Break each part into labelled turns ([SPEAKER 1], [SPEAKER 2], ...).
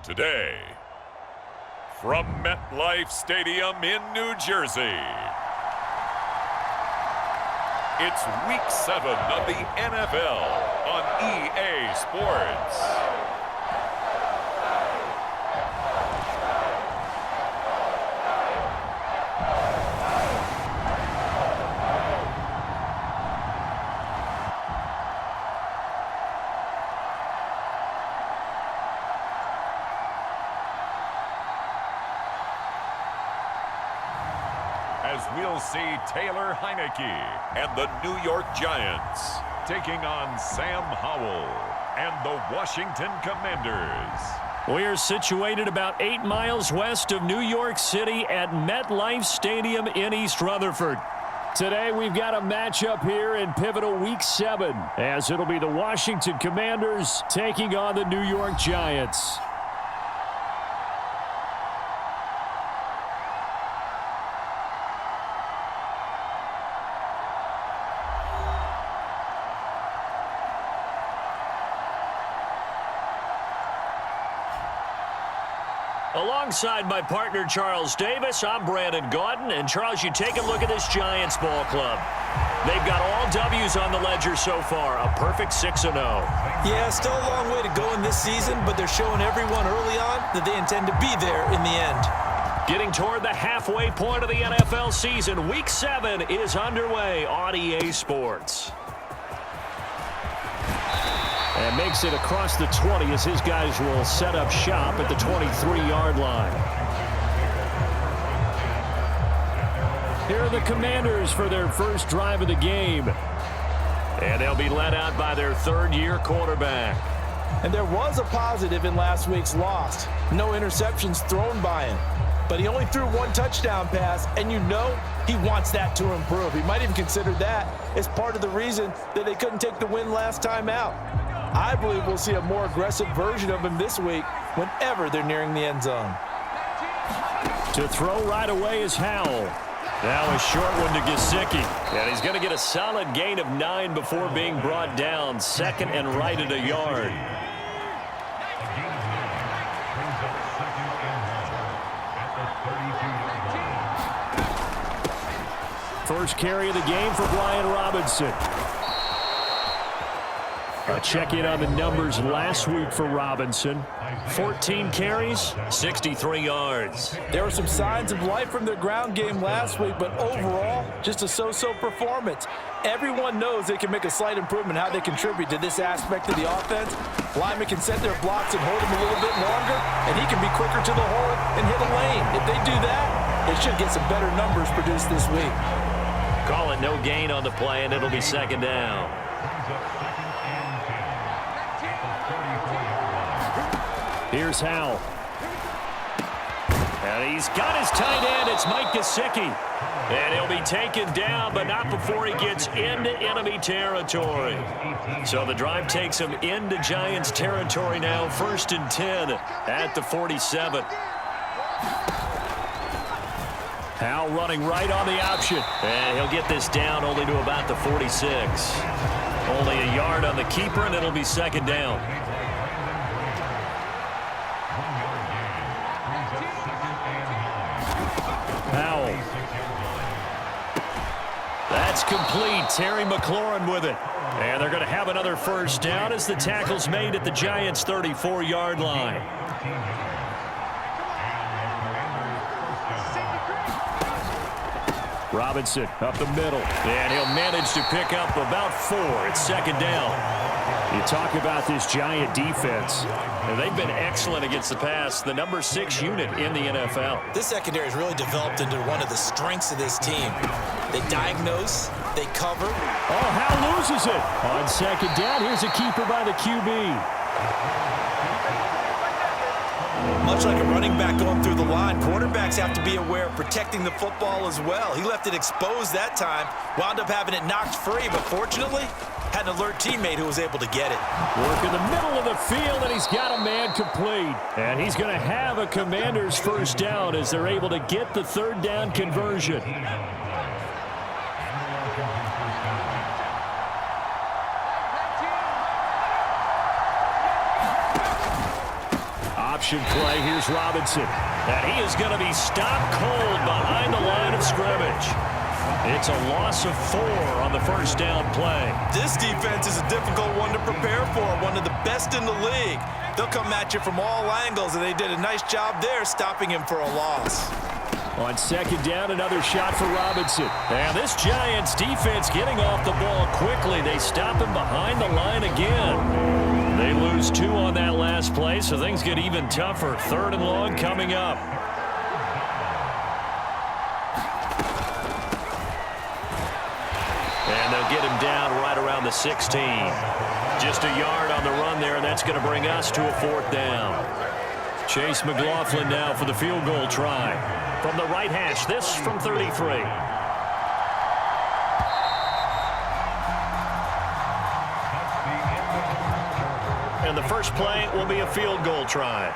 [SPEAKER 1] Today, from MetLife Stadium in New Jersey, it's Week 7 of the NFL on EA Sports. As we'll see Taylor Heineke and the New York Giants taking on Sam Howell and the Washington Commanders.
[SPEAKER 2] We are situated about 8 miles west of New York City at MetLife Stadium in East Rutherford. Today we've got a matchup here in pivotal Week 7, as it'll be the Washington Commanders taking on the New York Giants. Alongside my partner, Charles Davis, I'm Brandon Gaudin. And, Charles, you take a look at this Giants ball club. They've got all W's on the ledger so far, a perfect 6-0.
[SPEAKER 3] Yeah, still a long way to go in this season, but they're showing everyone early on that they intend to be there in the end.
[SPEAKER 2] Getting toward the halfway point of the NFL season, Week 7 is underway on EA Sports. And makes it across the 20 as his guys will set up shop at the 23-yard line. Here are the Commanders for their first drive of the game. And they'll be led out by their third-year quarterback.
[SPEAKER 3] And there was a positive in last week's loss. No interceptions thrown by him. But he only threw one touchdown pass, and you know he wants that to improve. He might even consider that as part of the reason that they couldn't take the win last time out. I believe we'll see a more aggressive version of him this week whenever they're nearing the end zone.
[SPEAKER 2] To throw right away is Howell. Now a short one to Gesicki. And he's going to get a solid gain of 9 before being brought down. Second and right at a yard. First carry of the game for Brian Robinson. A check-in on the numbers last week for Robinson. 14 carries, 63 yards.
[SPEAKER 3] There were some signs of life from their ground game last week, but overall, just a so-so performance. Everyone knows they can make a slight improvement how they contribute to this aspect of the offense. Linemen can set their blocks and hold him a little bit longer, and he can be quicker to the hole and hit a lane. If they do that, they should get some better numbers produced this week.
[SPEAKER 2] Call it no gain on the play, and it'll be second down. Here's Howell. And he's got his tight end. It's Mike Gesicki. And he'll be taken down, but not before he gets into enemy territory. So the drive takes him into Giants territory now. 1st and 10 at the 47. Howell running right on the option. And he'll get this down only to about the 46. Only a yard on the keeper, and it'll be second down. Howell. That's complete. Terry McLaurin with it. And they're going to have another first down as the tackle's made at the Giants' 34-yard line. Robinson up the middle. And he'll manage to pick up about 4. It's second down. You talk about this Giant defense. And they've been excellent against the pass, the number 6 unit in the NFL.
[SPEAKER 3] This secondary has really developed into one of the strengths of this team. They diagnose, they cover.
[SPEAKER 2] Oh, Howell loses it. On second down, here's a keeper by the QB.
[SPEAKER 3] Much like a running back going through the line, quarterbacks have to be aware of protecting the football as well. He left it exposed that time, wound up having it knocked free, but fortunately, had an alert teammate who was able to get it.
[SPEAKER 2] Work in the middle of the field, and he's got a man complete. And he's going to have a Commander's first down as they're able to get the third down conversion. option play. Here's Robinson. And he is going to be stopped cold behind the line of scrimmage. It's a loss of 4 on the first down play.
[SPEAKER 3] This defense is a difficult one to prepare for, one of the best in the league. They'll come at you from all angles, and they did a nice job there stopping him for a loss.
[SPEAKER 2] On second down, another shot for Robinson. And this Giants defense getting off the ball quickly. They stop him behind the line again. They lose 2 on that last play, so things get even tougher. 3rd and long coming up. And they'll get him down right around the 16. Just a yard on the run there, and that's going to bring us to a 4th down. Chase McLaughlin now for the field goal try. From the right hash, this from 33. And the first play will be a field goal try.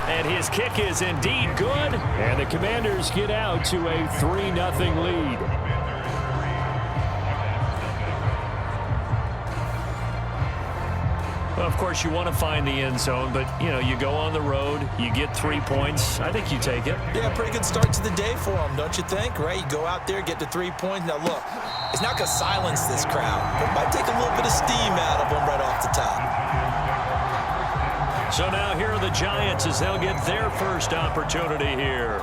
[SPEAKER 2] And his kick is indeed good. And the Commanders get out to a 3-0 lead. Well, of course, you want to find the end zone, but, you know, you go on the road, you get 3 points. I think you take it.
[SPEAKER 3] Yeah, pretty good start to the day for them, don't you think? Right? You go out there, get the 3 points. Now, look, it's not going to silence this crowd, but it might take a little bit of steam out of them right off the top.
[SPEAKER 2] So now here are the Giants as they'll get their first opportunity here.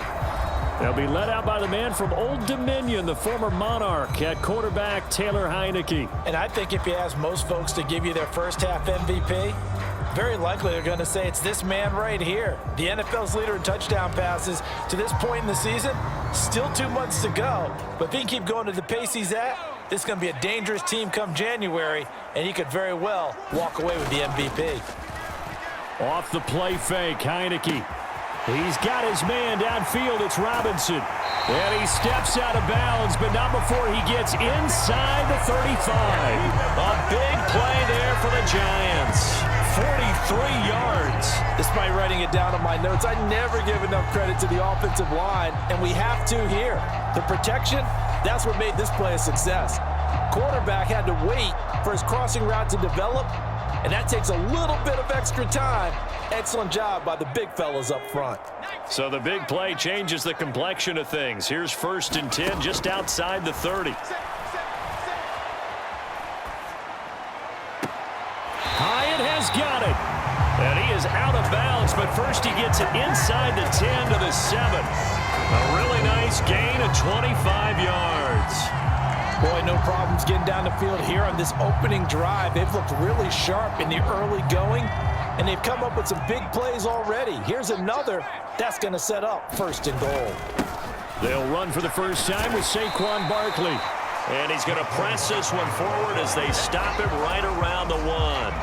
[SPEAKER 2] They'll be led out by the man from Old Dominion, the former Monarch, at quarterback Taylor Heineke.
[SPEAKER 3] And I think if you ask most folks to give you their first half MVP, very likely they're going to say it's this man right here. The NFL's leader in touchdown passes to this point in the season. Still 2 months to go. But if he can keep going to the pace he's at, this is going to be a dangerous team come January, and he could very well walk away with the MVP.
[SPEAKER 2] Off the play fake, Heineke. He's got his man downfield. It's Robinson. And he steps out of bounds, but not before he gets inside the 35. A big play there for the Giants. 43 yards.
[SPEAKER 3] Despite writing it down on my notes, I never give enough credit to the offensive line, and we have to here. The protection, that's what made this play a success. Quarterback had to wait for his crossing route to develop, and that takes a little bit of extra time. Excellent job by the big fellas up front.
[SPEAKER 2] So the big play changes the complexion of things. Here's 1st and 10 just outside the 30. Hyatt has got it. And he is out of bounds, but first he gets it inside the 10 to the 7. A really nice gain of 25 yards.
[SPEAKER 3] Boy, no problems getting down the field here on this opening drive. They've looked really sharp in the early going, and they've come up with some big plays already. Here's another that's going to set up 1st and goal.
[SPEAKER 2] They'll run for the first time with Saquon Barkley. And he's going to press this one forward as they stop him right around the 1.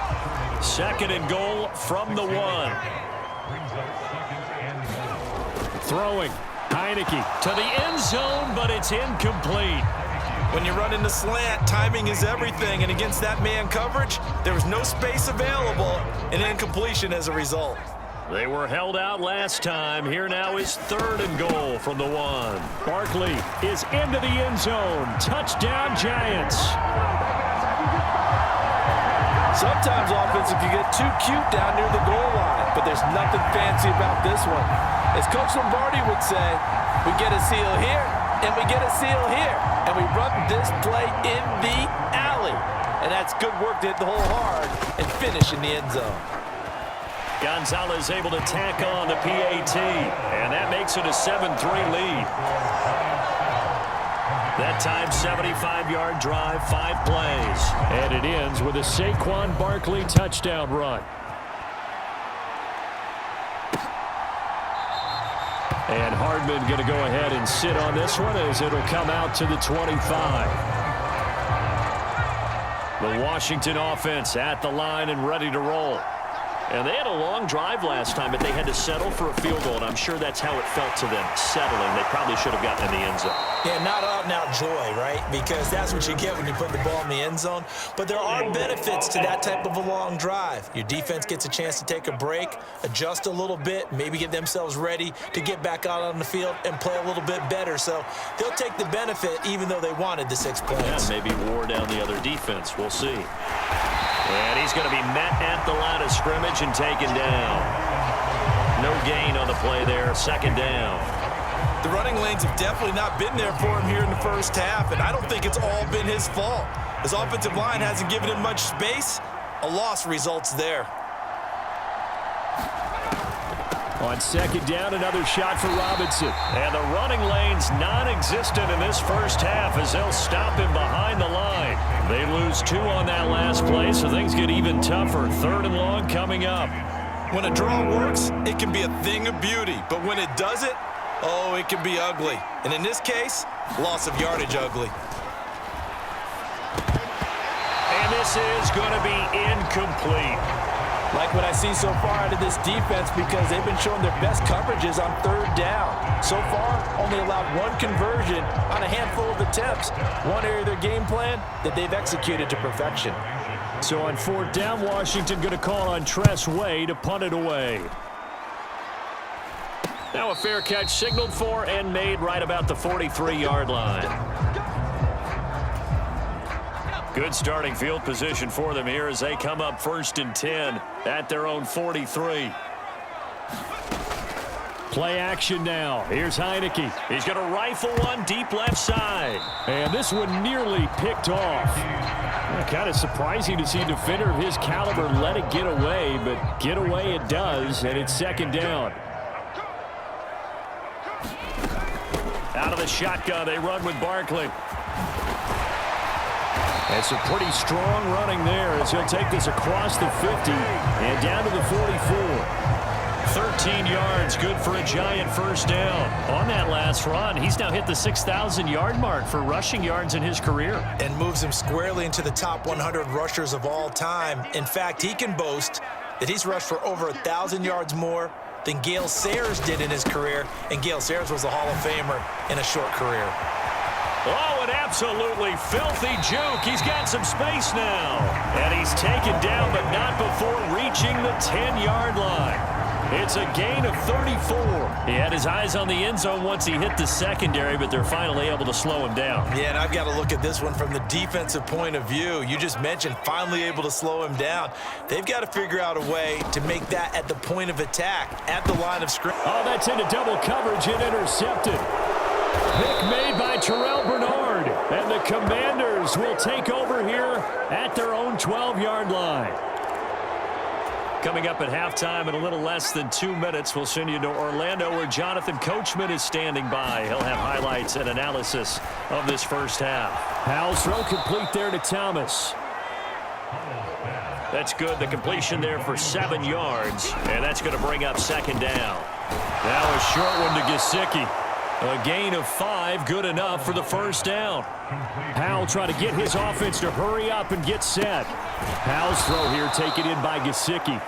[SPEAKER 2] 2nd and goal from the 1. Throwing. Heineke to the end zone, but it's incomplete.
[SPEAKER 3] When you run in the slant, timing is everything, and against that man coverage, there was no space available, and incompletion as a result.
[SPEAKER 2] They were held out last time. Here now is 3rd and goal from the 1. Barkley is into the end zone. Touchdown, Giants.
[SPEAKER 3] Sometimes offenses can get too cute down near the goal line, but there's nothing fancy about this one. As Coach Lombardi would say, we get a seal here, and we get a seal here, and we run this play in the alley. And that's good work to hit the hole hard and finish in the end zone.
[SPEAKER 2] Gonzalez able to tack on the PAT, and that makes it a 7-3 lead. That time, 75-yard drive, 5 plays. And it ends with a Saquon Barkley touchdown run. And Hardman going to go ahead and sit on this one as it'll come out to the 25. The Washington offense at the line and ready to roll. And they had a long drive last time, but they had to settle for a field goal, and I'm sure that's how it felt to them, settling. They probably should have gotten in the end zone.
[SPEAKER 3] Yeah, not out-and-out joy, right? Because that's what you get when you put the ball in the end zone. But there are benefits to that type of a long drive. Your defense gets a chance to take a break, adjust a little bit, maybe get themselves ready to get back out on the field and play a little bit better. So they'll take the benefit even though they wanted the 6 points.
[SPEAKER 2] Yeah, maybe wore down the other defense. We'll see. And he's going to be met at the line of scrimmage and taken down. No gain on the play there. Second down.
[SPEAKER 3] The running lanes have definitely not been there for him here in the first half, and I don't think it's all been his fault. His offensive line hasn't given him much space. A loss results there.
[SPEAKER 2] On second down, another shot for Robinson. And the running lane's non-existent in this first half as they'll stop him behind the line. They lose 2 on that last play, so things get even tougher. Third and long coming up.
[SPEAKER 3] When a draw works, it can be a thing of beauty. But when it doesn't, oh, it can be ugly. And in this case, loss of yardage ugly.
[SPEAKER 2] And this is going to be incomplete.
[SPEAKER 3] Like what I see so far out of this defense because they've been showing their best coverages on third down. So far, only allowed 1 conversion on a handful of attempts. One area of their game plan that they've executed to perfection.
[SPEAKER 2] So on fourth down, Washington going to call on Tress Way to punt it away. Now a fair catch signaled for and made right about the 43-yard line. Good starting field position for them here as they come up 1st and 10 at their own 43. Play action now. Here's Heineke. He's going to rifle one deep left side. And this one nearly picked off. Kind of surprising to see a defender of his caliber let it get away, but get away it does, and it's second down. Out of the shotgun, they run with Barkley. And some pretty strong running there as he'll take this across the 50 and down to the 44. 13 yards, good for a Giant first down. On that last run, he's now hit the 6,000-yard mark for rushing yards in his career.
[SPEAKER 3] And moves him squarely into the top 100 rushers of all time. In fact, he can boast that he's rushed for over 1,000 yards more than Gale Sayers did in his career. And Gale Sayers was a Hall of Famer in a short career.
[SPEAKER 2] Oh, an absolutely filthy juke. He's got some space now. And he's taken down, but not before reaching the 10-yard line. It's a gain of 34. He had his eyes on the end zone once he hit the secondary, but they're finally able to slow him down.
[SPEAKER 3] Yeah, and I've got to look at this one from the defensive point of view. You just mentioned finally able to slow him down. They've got to figure out a way to make that at the point of attack, at the line of scrimmage.
[SPEAKER 2] Oh, that's into double coverage and intercepted. Pick made by Terrell Bernard. And the Commanders will take over here at their own 12-yard line. Coming up at halftime in a little less than 2 minutes, we'll send you to Orlando where Jonathan Coachman is standing by. He'll have highlights and analysis of this first half. Howell's throw complete there to Thomas. That's good. The completion there for 7 yards, and that's going to bring up second down. Now a short one to Gesicki. A gain of 5, good enough for the first down. Howell trying to get his offense to hurry up and get set. Howell's throw here taken in by Gesicki.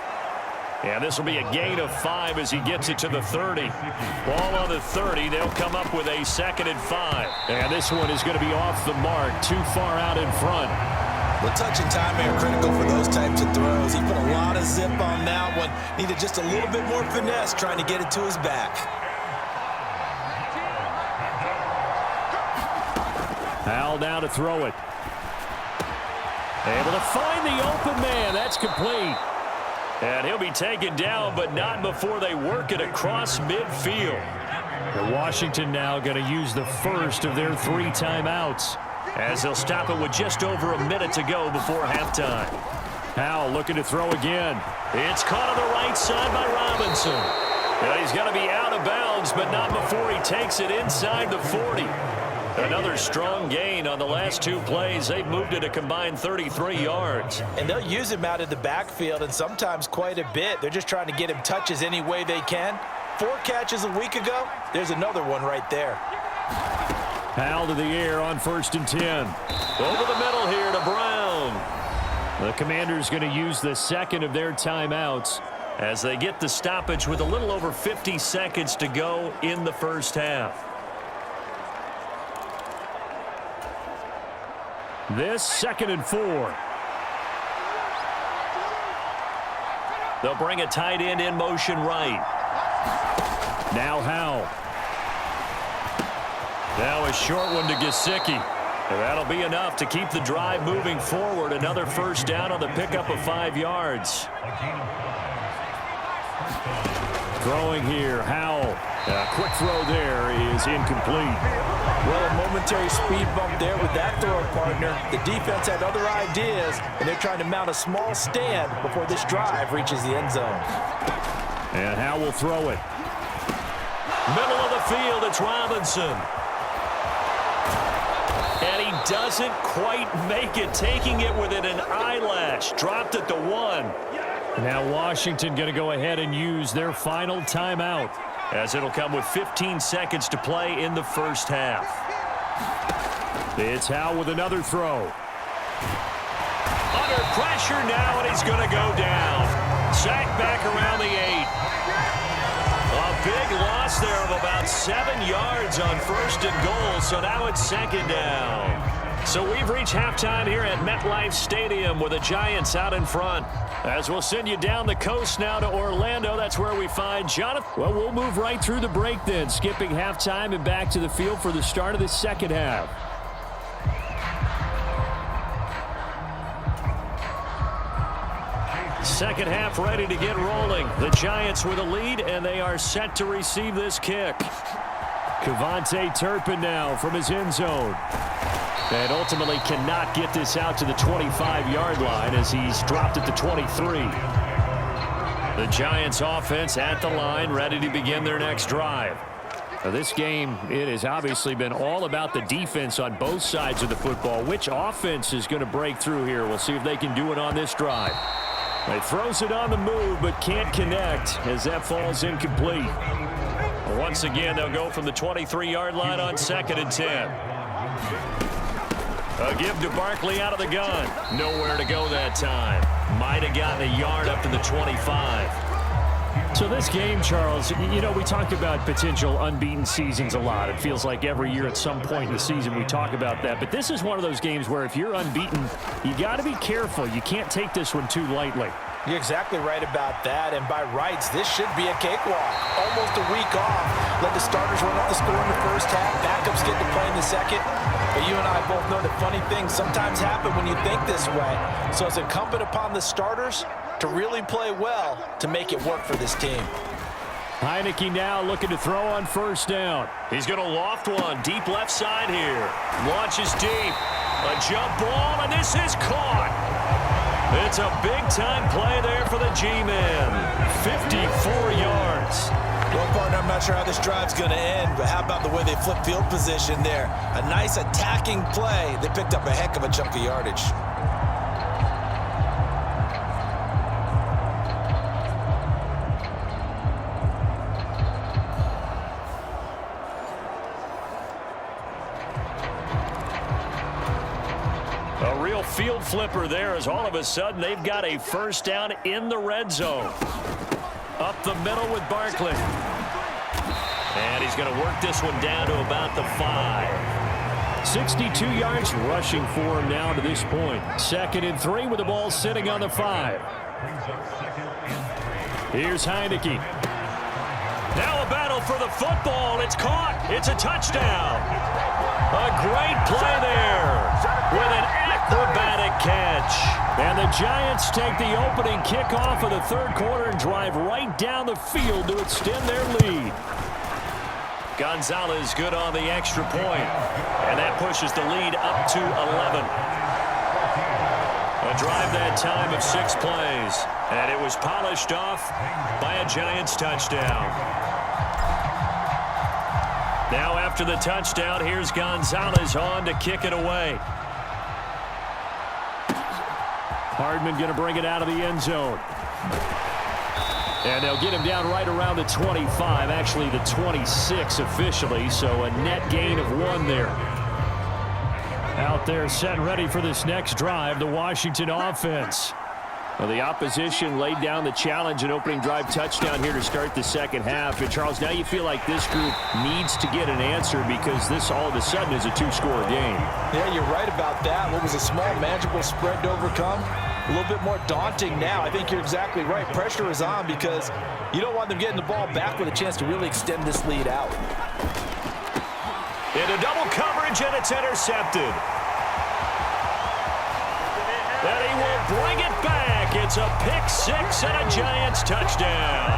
[SPEAKER 2] And this will be a gain of 5 as he gets it to the 30. Ball on the 30. They'll come up with a 2nd and 5. And this one is going to be off the mark, too far out in front.
[SPEAKER 3] The touch and timing are critical for those types of throws. He put a lot of zip on that one. Needed just a little bit more finesse trying to get it to his back.
[SPEAKER 2] Howell now to throw it. Able to find the open man. That's complete. And he'll be taken down, but not before they work it across midfield. The Washington now going to use the first of their 3 timeouts as they'll stop it with just over a minute to go before halftime. Howell looking to throw again. It's caught on the right side by Robinson. And he's going to be out of bounds, but not before he takes it inside the 40. Another strong gain on the last 2 plays. They've moved it a combined 33 yards.
[SPEAKER 3] And they'll use him out of the backfield and sometimes quite a bit. They're just trying to get him touches any way they can. 4 catches a week ago. There's another one right there.
[SPEAKER 2] Howell to the air on 1st and 10. Over the middle here to Brown. The Commanders going to use the 2nd of their timeouts as they get the stoppage with a little over 50 seconds to go in the first half. This 2nd and 4. They'll bring a tight end in motion right. Now Howell. Now a short one to Gesicki. And that'll be enough to keep the drive moving forward. Another first down on the pickup of 5 yards. Throwing here, Howell. A quick throw there is incomplete.
[SPEAKER 3] Well, a momentary speed bump there with that throw partner. The defense had other ideas, and they're trying to mount a small stand before this drive reaches the end zone.
[SPEAKER 2] And Howell will throw it. Middle of the field, it's Robinson. And he doesn't quite make it, taking it within an eyelash. Dropped it to 1. Now Washington going to go ahead and use their final timeout, as it'll come with 15 seconds to play in the first half. It's Howell with another throw. Under pressure now, and he's going to go down. Sacked back around the 8. A big loss there of about 7 yards on 1st and goal, so now it's 2nd down. So we've reached halftime here at MetLife Stadium with the Giants out in front. As we'll send you down the coast now to Orlando, that's where we find Jonathan. Well, we'll move right through the break then, skipping halftime and back to the field for the start of the second half. Second half ready to get rolling. The Giants with a lead, and they are set to receive this kick. Kevontae Turpin now from his end zone. And ultimately cannot get this out to the 25-yard line as he's dropped at the 23. The Giants offense at the line, ready to begin their next drive. Now this game, it has obviously been all about the defense on both sides of the football. Which offense is going to break through here? We'll see if they can do it on this drive. He throws it on the move, but can't connect as that falls incomplete. Once again, they'll go from the 23-yard line on 2nd and 10. A give to Barkley out of the gun. Nowhere to go that time. Might have gotten a yard up to the 25. So this game, Charles, you know, we talked about potential unbeaten seasons a lot. It feels like every year at some point in the season we talk about that. But this is one of those games where if you're unbeaten, you got to be careful. You can't take this one too lightly.
[SPEAKER 3] You're exactly right about that, and by rights, this should be a cakewalk. Almost a week off. Let the starters run up the score in the first half. Backups get to play in the second. But you and I both know that funny things sometimes happen when you think this way. So it's incumbent upon the starters to really play well to make it work for this team.
[SPEAKER 2] Heineke now looking to throw on first down. He's going to loft one deep left side here. Launches deep. A jump ball, and this is caught. It's a big-time play there for the G-Man. 54 yards.
[SPEAKER 3] Well, partner, I'm not sure how this drive's going to end, but how about the way they flip field position there? A nice attacking play. They picked up a heck of a chunk of yardage.
[SPEAKER 2] A real field flipper there as all of a sudden they've got a first down in the red zone. Up the middle with Barkley. And he's going to work this one down to about the 5. 62 yards rushing for him now to this point. 2nd and 3 with the ball sitting on the 5. Here's Heineke. Now a battle for the football. It's caught. It's a touchdown. A great play there with an acrobatic catch. And the Giants take the opening kickoff of the third quarter and drive right down the field to extend their lead. Gonzalez good on the extra point. And that pushes the lead up to 11. A drive that time of 6 plays. And it was polished off by a Giants touchdown. Now after the touchdown, here's Gonzalez on to kick it away. Hardman going to bring it out of the end zone. And they'll get him down right around the 25, actually the 26 officially, so a net gain of 1 there. Out there set and ready for this next drive, the Washington offense. Well, the opposition laid down the challenge and opening drive touchdown here to start the second half. And, Charles, now you feel like this group needs to get an answer because this all of a sudden is a 2-score game.
[SPEAKER 3] Yeah, you're right about that. What was a small, manageable spread to overcome? A little bit more daunting now. I think you're exactly right. Pressure is on because you don't want them getting the ball back with a chance to really extend this lead out.
[SPEAKER 2] Into double coverage, and it's intercepted. It's a pick six and a Giants touchdown.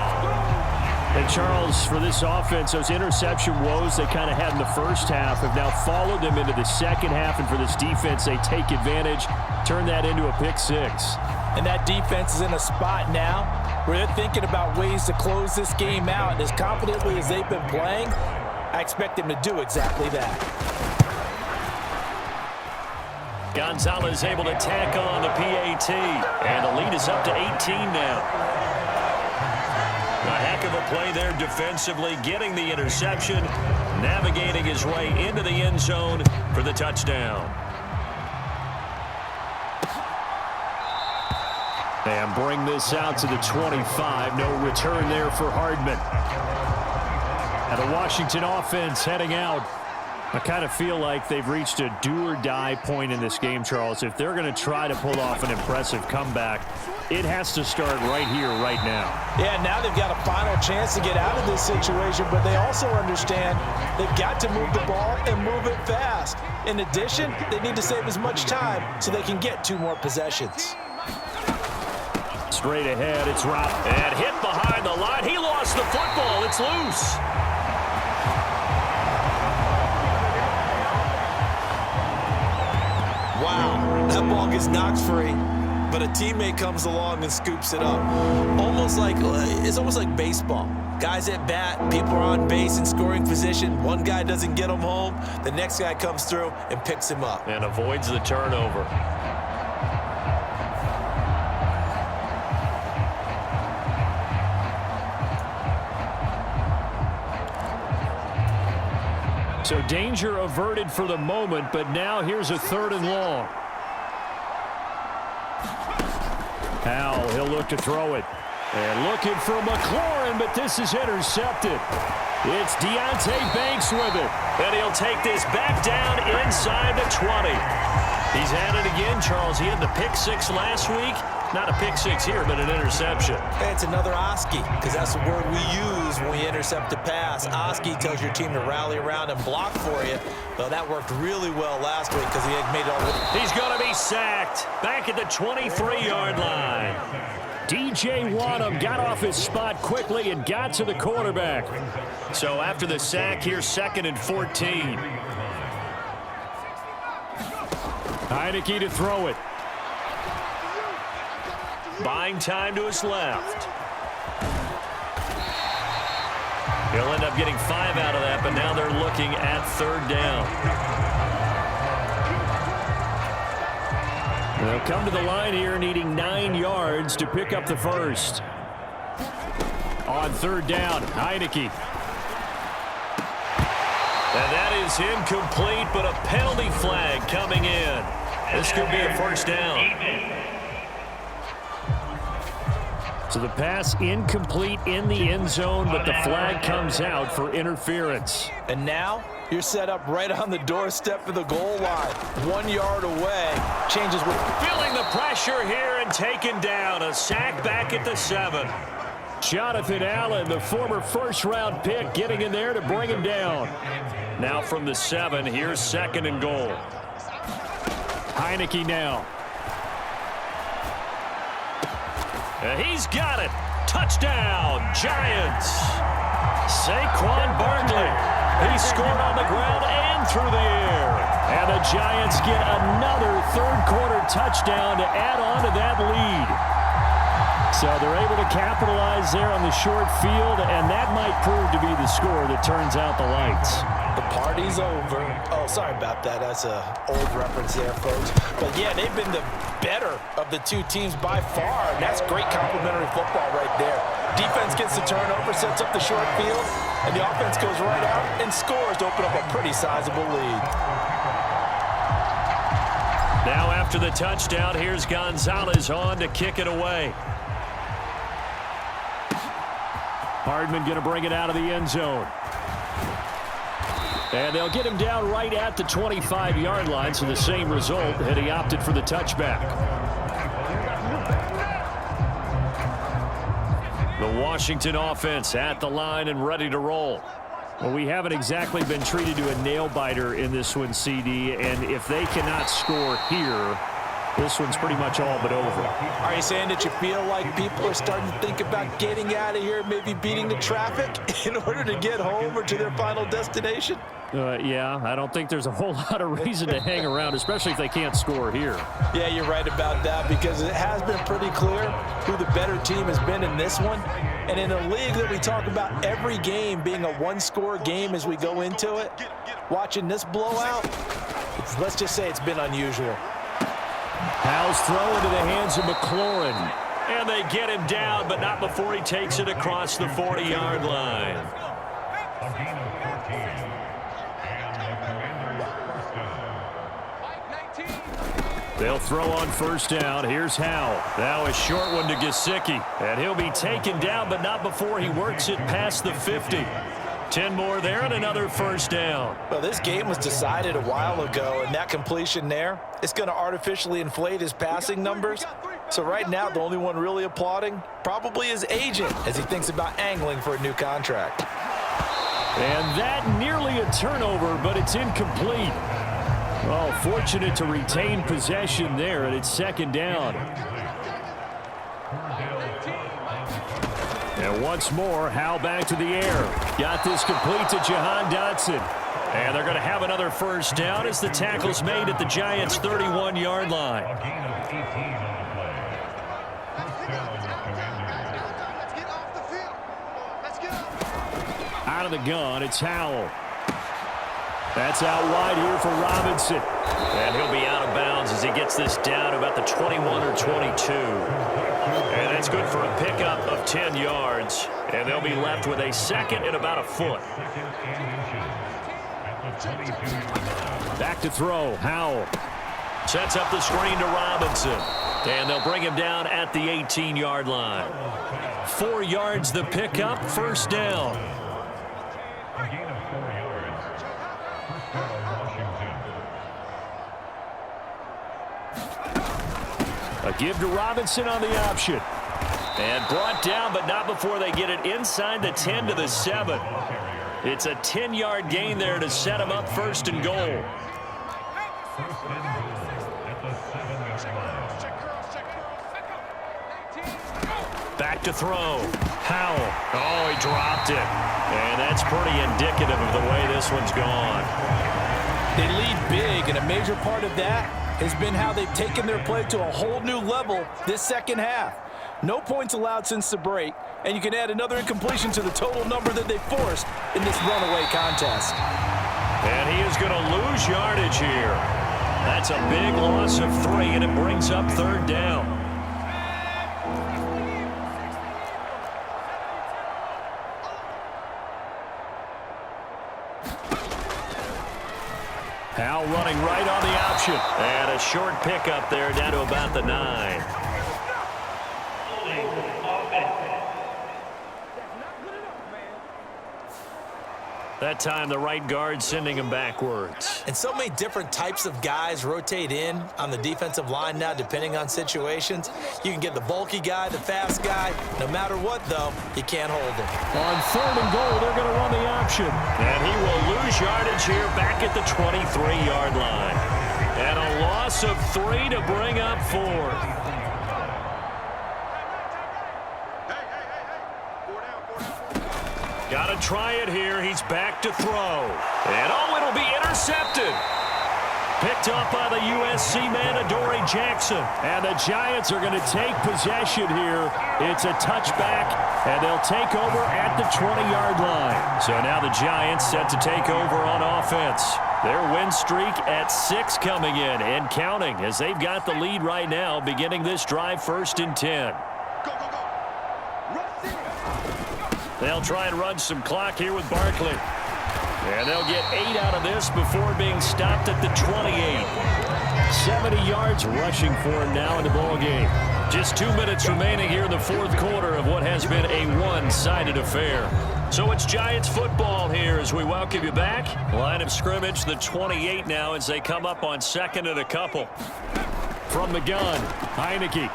[SPEAKER 2] And, Charles, for this offense, those interception woes they kind of had in the first half have now followed them into the second half. And for this defense, they take advantage, turn that into a pick six.
[SPEAKER 3] And that defense is in a spot now where they're thinking about ways to close this game out. And as confidently as they've been playing, I expect them to do exactly that.
[SPEAKER 2] Gonzalez able to tack on the PAT. And the lead is up to 18 now. A heck of a play there defensively, getting the interception, navigating his way into the end zone for the touchdown. And bring this out to the 25. No return there for Hardman. And the Washington offense heading out. I kind of feel like they've reached a do-or-die point in this game, Charles. If they're going to try to pull off an impressive comeback, it has to start right here, right now.
[SPEAKER 3] Yeah, now they've got a final chance to get out of this situation, but they also understand they've got to move the ball and move it fast. In addition, they need to save as much time so they can get 2 more possessions.
[SPEAKER 2] Straight ahead, it's Rob. And hit behind the line. He lost the football. It's loose.
[SPEAKER 3] Wow, that ball gets knocked free, but a teammate comes along and scoops it up. It's almost like baseball. Guys at bat, people are on base in scoring position. One guy doesn't get him home. The next guy comes through and picks him up.
[SPEAKER 2] And avoids the turnover. So danger averted for the moment, but now here's a 3rd and long. Howell, he'll look to throw it. And looking for McLaurin, but this is intercepted. It's Deonte Banks with it. And he'll take this back down inside the 20. He's at it again, Charles. He had the pick six last week. Not a pick six here, but an interception.
[SPEAKER 3] Hey, it's another Oski, because that's the word we use when we intercept a pass. Oski tells your team to rally around and block for you. Well, that worked really well last week because he had made it all.
[SPEAKER 2] He's going to be sacked back at the 23-yard line. DJ Wadham got off his spot quickly and got to the quarterback. So after the sack, here's 2nd and 14. Heineke to throw it. Buying time to his left. He'll end up getting 5 out of that, but now they're looking at 3rd down. They'll come to the line here needing 9 yards to pick up the first. On 3rd down, Heineke. And that is incomplete, but a penalty flag coming in. This could be a 1st down. So the pass incomplete in the end zone, but the flag comes out for interference.
[SPEAKER 3] And now you're set up right on the doorstep of the goal line. 1 yard away. Changes with
[SPEAKER 2] feeling the pressure here and taken down. A sack back at the 7. Jonathan Allen, the former 1st-round pick, getting in there to bring him down. Now from the 7, here's 2nd and goal. Heineke now. He's got it. Touchdown, Giants. Saquon Barkley. He scored on the ground and through the air. And the Giants get another 3rd-quarter touchdown to add on to that lead. So they're able to capitalize there on the short field, and that might prove to be the score that turns out the lights.
[SPEAKER 3] The party's over. Oh, sorry about that. That's an old reference there, folks. But, yeah, they've been the better of the 2 teams by far, and that's great complimentary football right there. Defense gets the turnover, sets up the short field, and the offense goes right out and scores to open up a pretty sizable lead.
[SPEAKER 2] Now after the touchdown, here's Gonzalez on to kick it away. Hardman going to bring it out of the end zone. And they'll get him down right at the 25-yard line, so the same result had he opted for the touchback. The Washington offense at the line and ready to roll. Well, we haven't exactly been treated to a nail-biter in this one, CD, and if they cannot score here, this one's pretty much all but over.
[SPEAKER 3] Are you saying that you feel like people are starting to think about getting out of here, maybe beating the traffic in order to get home or to their final destination?
[SPEAKER 2] Yeah, I don't think there's a whole lot of reason to hang around, especially if they can't score here.
[SPEAKER 3] Yeah, you're right about that, because it has been pretty clear who the better team has been in this one. And in a league that we talk about every game being a one-score game as we go into it, watching this blowout, let's just say it's been unusual.
[SPEAKER 2] Howell's throw into the hands of McLaurin. And they get him down, but not before he takes it across the 40-yard line. They'll throw on first down. Here's Howell. Now a short one to Gesicki. And he'll be taken down, but not before he works it past the 50. 10 more there and another first down.
[SPEAKER 3] Well, this game was decided a while ago, and that completion there, it's going to artificially inflate his passing numbers. So right now, the only one really applauding probably his agent as he thinks about angling for a new contract.
[SPEAKER 2] And that nearly a turnover, but it's incomplete. Oh, fortunate to retain possession there, and it's second down. And once more, Howell back to the air. Got this complete to Jahan Dotson. And they're going to have another first down as the tackle's made at the Giants' 31-yard line. Out of the gun, it's Howell. That's out wide here for Robinson. And he'll be out of bounds as he gets this down about the 21 or 22. And that's good for a pickup of 10 yards. And they'll be left with a second and about a foot. Back to throw, Howell. Sets up the screen to Robinson. And they'll bring him down at the 18-yard line. 4 yards the pickup, first down. A give to Robinson on the option. And brought down, but not before they get it inside the 10 to the 7. It's a 10-yard gain there to set him up first and goal. Back to throw. Howell. Oh, he dropped it. And that's pretty indicative of the way this one's gone.
[SPEAKER 3] They lead big, and a major part of that has been how they've taken their play to a whole new level this second half. No points allowed since the break, and you can add another incompletion to the total number that they forced in this runaway contest.
[SPEAKER 2] And he is going to lose yardage here. That's a big loss of 3, and it brings up third down. Howell running right on the option. And a short pickup there down to about the 9. That time the right guard sending him backwards.
[SPEAKER 3] And so many different types of guys rotate in on the defensive line now depending on situations. You can get the bulky guy, the fast guy. No matter what, though, you can't hold him.
[SPEAKER 2] On third and goal, they're going to run the option. And he will lose yardage here back at the 23-yard line. And a loss of 3 to bring up 4. Got to try it here. He's back to throw. And, oh, it'll be intercepted. Picked up by the USC man, Adoree Jackson. And the Giants are going to take possession here. It's a touchback, and they'll take over at the 20-yard line. So now the Giants set to take over on offense. Their win streak at 6 coming in and counting as they've got the lead right now beginning this drive 1st and 10. They'll try and run some clock here with Barkley. And they'll get 8 out of this before being stopped at the 28. 70 yards rushing for him now in the ballgame. Just 2 minutes remaining here in the 4th quarter of what has been a one-sided affair. So it's Giants football here as we welcome you back. Line of scrimmage, the 28 now as they come up on 2nd and a couple. From the gun, Heineke.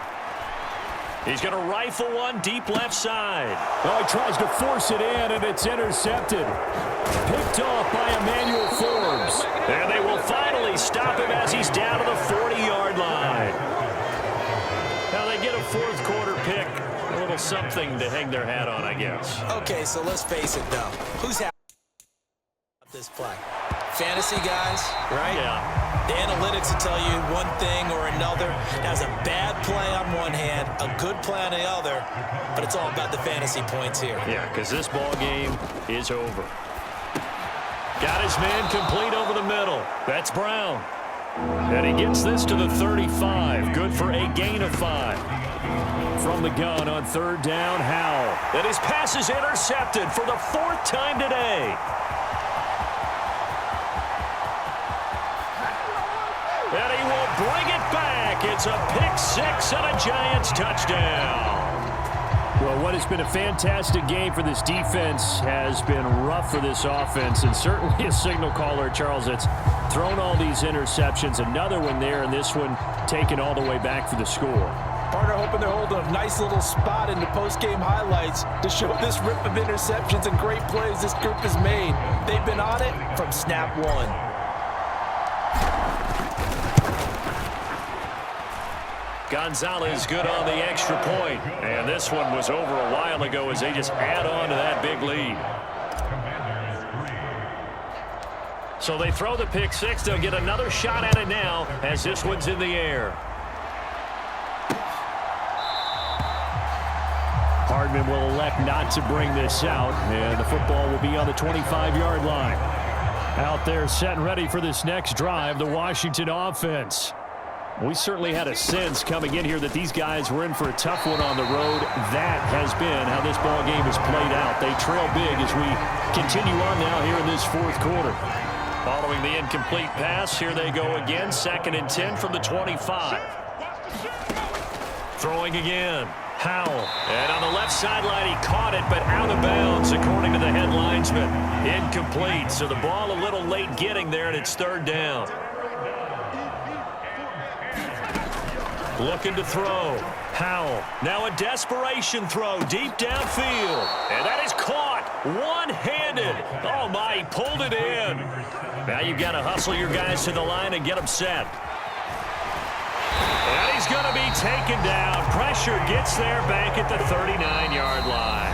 [SPEAKER 2] He's going to rifle one deep left side. Oh, he tries to force it in, and it's intercepted. Picked off by Emmanuel Forbes. And they will finally stop him as he's down to the 40-yard line. Now they get a fourth quarter pick. A little something to hang their hat on, I guess.
[SPEAKER 3] Okay, so let's face it, though. Who's happy about this play? Fantasy guys, right?
[SPEAKER 2] Yeah.
[SPEAKER 3] The analytics will tell you one thing or another. That's a bad play on one hand, a good play on the other, but it's all about the fantasy points here.
[SPEAKER 2] Yeah, because this ball game is over. Got his man complete over the middle. That's Brown. And he gets this to the 35. Good for a gain of 5. From the gun on third down, Howell. And his pass is intercepted for the 4th time today. And he will bring it back. It's a pick-6 and a Giants touchdown. Well, what has been a fantastic game for this defense has been rough for this offense, and certainly a signal caller, Charles, that's thrown all these interceptions. Another one there, and this one taken all the way back for the score.
[SPEAKER 3] Partner hoping they're holding a nice little spot in the post-game highlights to show this rip of interceptions and great plays this group has made. They've been on it from snap one.
[SPEAKER 2] Gonzalez good on the extra point. And this one was over a while ago as they just add on to that big lead. So they throw the pick-6. They'll get another shot at it now as this one's in the air. Hardman will elect not to bring this out, and the football will be on the 25-yard line. Out there set and ready for this next drive, the Washington offense. We certainly had a sense coming in here that these guys were in for a tough one on the road. That has been how this ball game has played out. They trail big as we continue on now here in this fourth quarter. Following the incomplete pass, here they go again. 2nd and 10 from the 25. Throwing again. Howell. And on the left sideline, he caught it, but out of bounds, according to the head linesman. Incomplete. So the ball a little late getting there, and it's 3rd down. Looking to throw. Howell. Now a desperation throw deep downfield. And that is caught one-handed. Oh, my, he pulled it in. Now you've got to hustle your guys to the line and get them set. And he's going to be taken down. Pressure gets there back at the 39-yard line.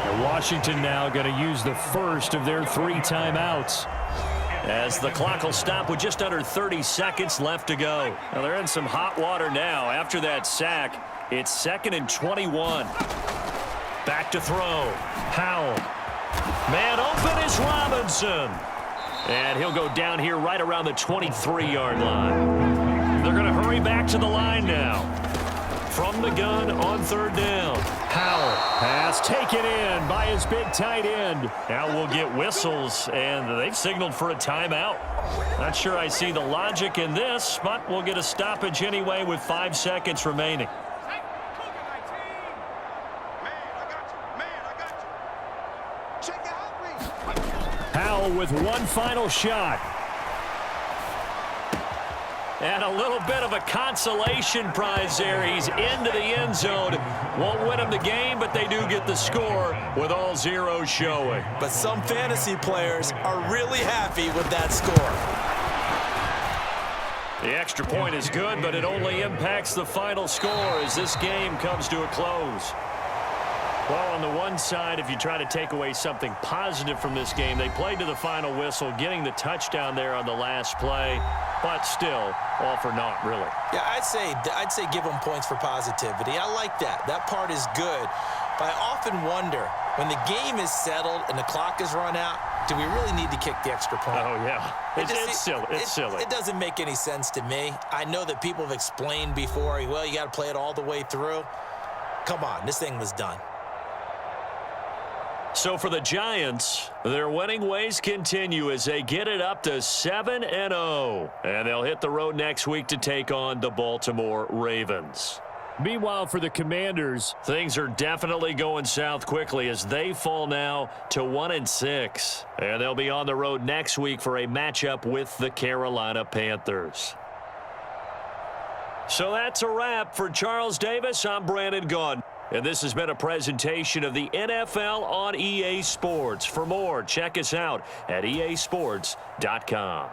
[SPEAKER 2] And Washington now going to use the first of their 3 timeouts, as the clock will stop with just under 30 seconds left to go. Now they're in some hot water now. After that sack, it's 2nd and 21. Back to throw. Howell. Man open is Robinson. And he'll go down here right around the 23-yard line. They're going to hurry back to the line now. From the gun on 3rd down. Howell. Pass taken in by his big tight end. Now we'll get whistles, and they've signaled for a timeout. Not sure I see the logic in this, but we'll get a stoppage anyway with 5 seconds remaining. Howell with one final shot. And a little bit of a consolation prize there. He's into the end zone. Won't win them the game, but they do get the score with all zeros showing.
[SPEAKER 3] But some fantasy players are really happy with that score.
[SPEAKER 2] The extra point is good, but it only impacts the final score as this game comes to a close. Well, on the one side, if you try to take away something positive from this game, they played to the final whistle, getting the touchdown there on the last play, but still, all for naught, really. Yeah,
[SPEAKER 3] I'd say give them points for positivity. I like that. That part is good. But I often wonder, when the game is settled and the clock is run out, do we really need to kick the extra point?
[SPEAKER 2] Oh, yeah. It's silly. It's silly.
[SPEAKER 3] It doesn't make any sense to me. I know that people have explained before, well, you got to play it all the way through. Come on, this thing was done.
[SPEAKER 2] So for the Giants, their winning ways continue as they get it up to 7-0. And they'll hit the road next week to take on the Baltimore Ravens. Meanwhile, for the Commanders, things are definitely going south quickly as they fall now to 1-6. And they'll be on the road next week for a matchup with the Carolina Panthers. So that's a wrap. For Charles Davis, I'm Brandon Gaudin. And this has been a presentation of the NFL on EA Sports. For more, check us out at easports.com.